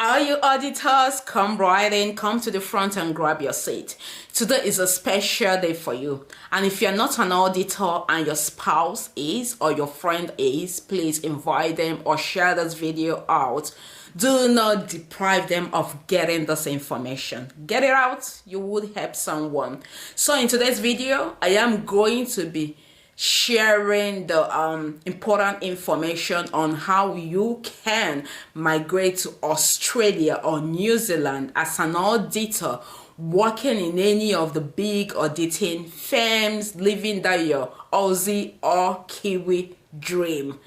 All you auditors, come right in, come to the front and grab your seat. Today is a special day for you. And if you're not an auditor and your spouse is or your friend is, please invite them or share this video out. Do not deprive them of getting this information. Get it out, you would help someone. So in today's video, I am going to be sharing the important information on how you can migrate to Australia or New Zealand as an auditor, working in any of the big auditing firms, living that your Aussie or Kiwi dream,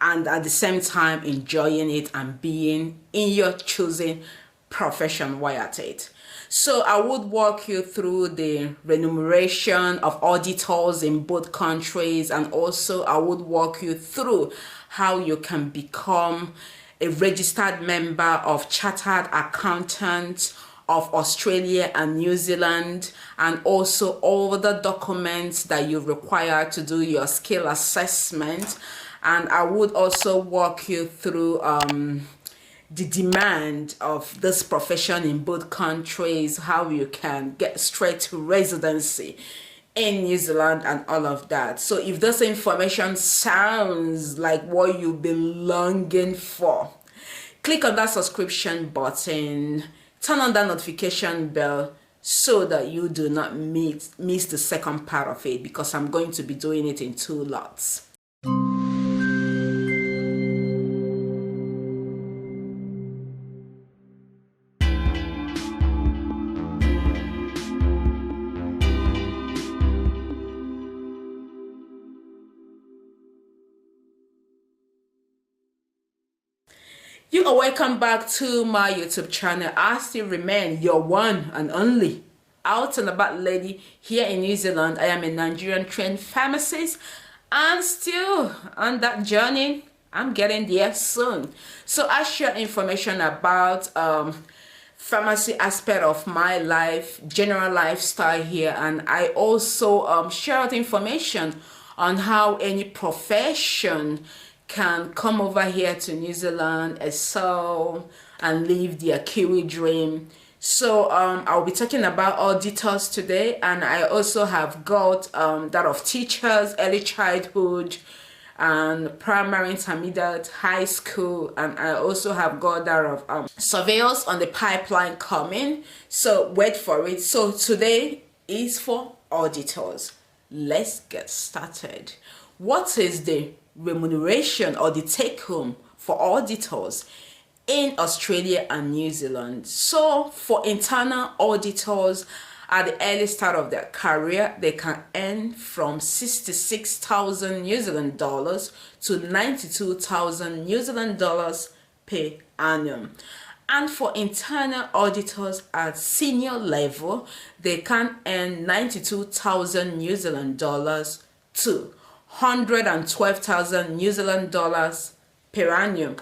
and at the same time enjoying it and being in your choosing profession while at it. So I would walk you through the remuneration of auditors in both countries, and also I would walk you through how you can become a registered member of Chartered Accountants of Australia and New Zealand, and also all the documents that you require to do your skill assessment. And I would also walk you through the demand of this profession in both countries, how you can get straight to residency in New Zealand and all of that. So if this information sounds like what you've been longing for, click on that subscription button, turn on that notification bell so that you do not miss the second part of it, because I'm going to be doing it in 2 lots. You are welcome back to my YouTube channel. I still remain your one and only out and about lady here in New Zealand. I am a Nigerian trained pharmacist and still on that journey. I'm getting there soon. So I share information about pharmacy aspect of my life, general lifestyle here, and I also share out information on how any profession can come over here to New Zealand, excel, and live their Kiwi dream. So I'll be talking about auditors today, and I also have got that of teachers, early childhood, and primary, intermediate, high school, and I also have got that of surveyors on the pipeline coming. So wait for it. So today is for auditors. Let's get started. What is the remuneration or the take home for auditors in Australia and New Zealand? So for internal auditors, at the early start of their career, they can earn from 66,000 New Zealand dollars to 92,000 New Zealand dollars per annum. And for internal auditors at senior level, they can earn 92,000 New Zealand dollars to 112,000 New Zealand dollars per annum.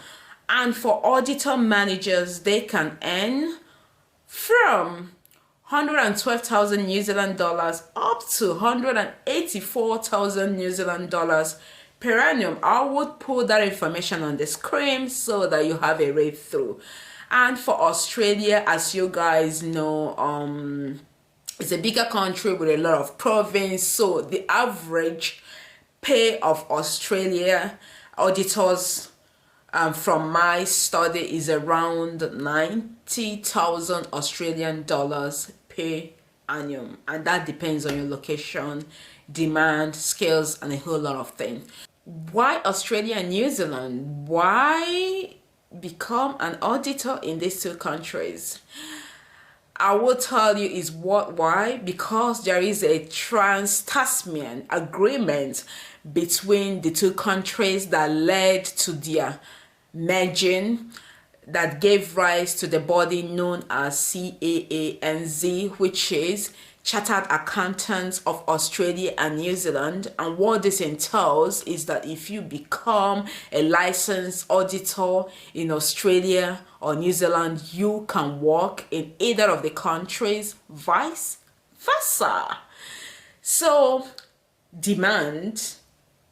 And for auditor managers, they can earn from 112,000 New Zealand dollars up to 184,000 New Zealand dollars per annum. I would put that information on the screen so that you have a read through. And for Australia, as you guys know, it's a bigger country with a lot of province, so the average pay of Australia auditors from my study is around 90,000 Australian dollars per annum, and that depends on your location, demand, skills, and a whole lot of things. Why Australia and New Zealand? Why become an auditor in these 2 countries? I will tell you is why, because there is a trans-Tasman agreement between the 2 countries that led to their merging, that gave rise to the body known as CAANZ, which is Chartered Accountants of Australia and New Zealand. And what this entails is that if you become a licensed auditor in Australia or New Zealand, you can work in either of the countries, vice versa. So demand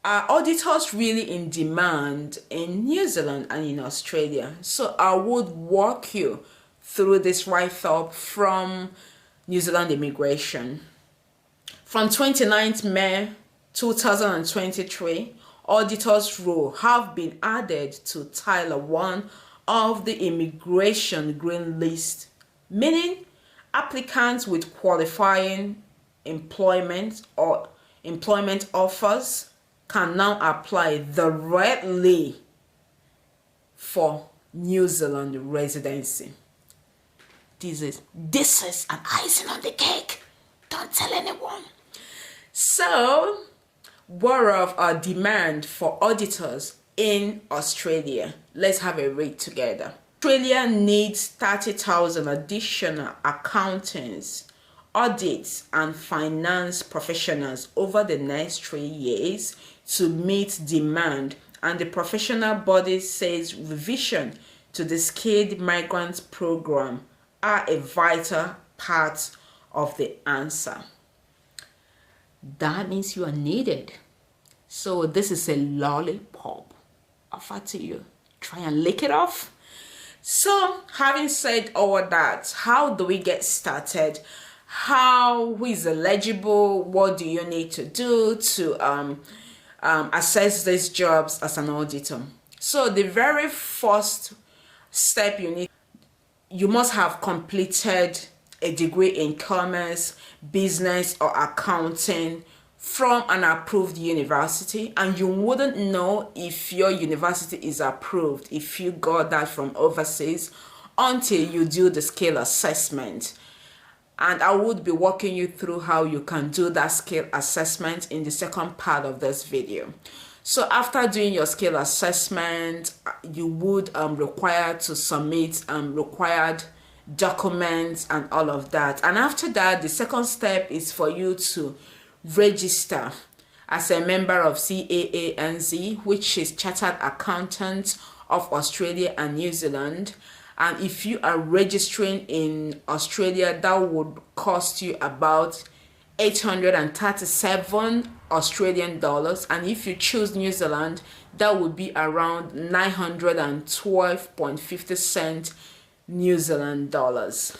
Are auditors really in demand in New Zealand and in Australia? So I would walk you through this write-up from New Zealand Immigration. From 29th May 2023, auditors' role have been added to Tier 1 of the Immigration Green List, meaning applicants with qualifying employment or employment offers can now apply directly for New Zealand residency. This is an icing on the cake. Don't tell anyone. So, whereof our demand for auditors in Australia. Let's have a read together. Australia needs 30,000 additional accountants, audits and finance professionals over the next 3 years to meet demand, and the professional body says revision to the skilled migrants program are a vital part of the answer. That means you are needed. So this is a lollipop offer to you. Try and lick it off. So having said all that, how do we get started? Who is eligible? What do you need to do to assess these jobs as an auditor? So the very first step you must have completed a degree in commerce, business or accounting from an approved university, and you wouldn't know if your university is approved if you got that from overseas until you do the skill assessment. And I would be walking you through how you can do that skill assessment in the second part of this video. So after doing your skill assessment, you would require to submit required documents and all of that. And after that, the second step is for you to register as a member of CAANZ, which is Chartered Accountants of Australia and New Zealand. And if you are registering in Australia, that would cost you about 837 Australian dollars, and if you choose New Zealand, that would be around 912.50 cents New Zealand dollars.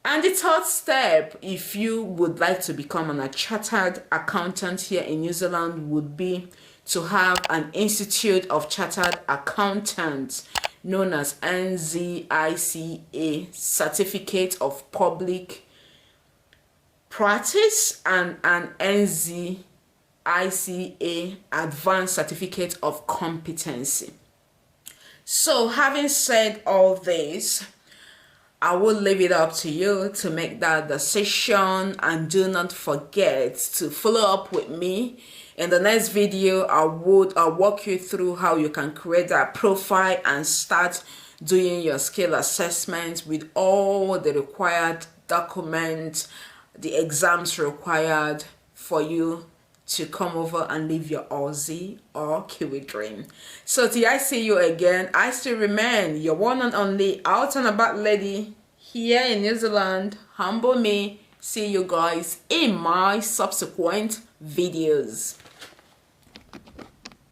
And the third step, if you would like to become a chartered accountant here in New Zealand, would be to have an Institute of Chartered Accountants known as NZICA Certificate of Public Practice and an NZICA Advanced Certificate of Competency. So having said all this, I will leave it up to you to make that decision, and do not forget to follow up with me. In the next video, I'll walk you through how you can create that profile and start doing your skill assessment with all the required documents, the exams required for you to come over and live your Aussie or Kiwi dream. So till I see you again, I still remain your one and only out and about lady here in New Zealand. Humble me. See you guys in my subsequent videos.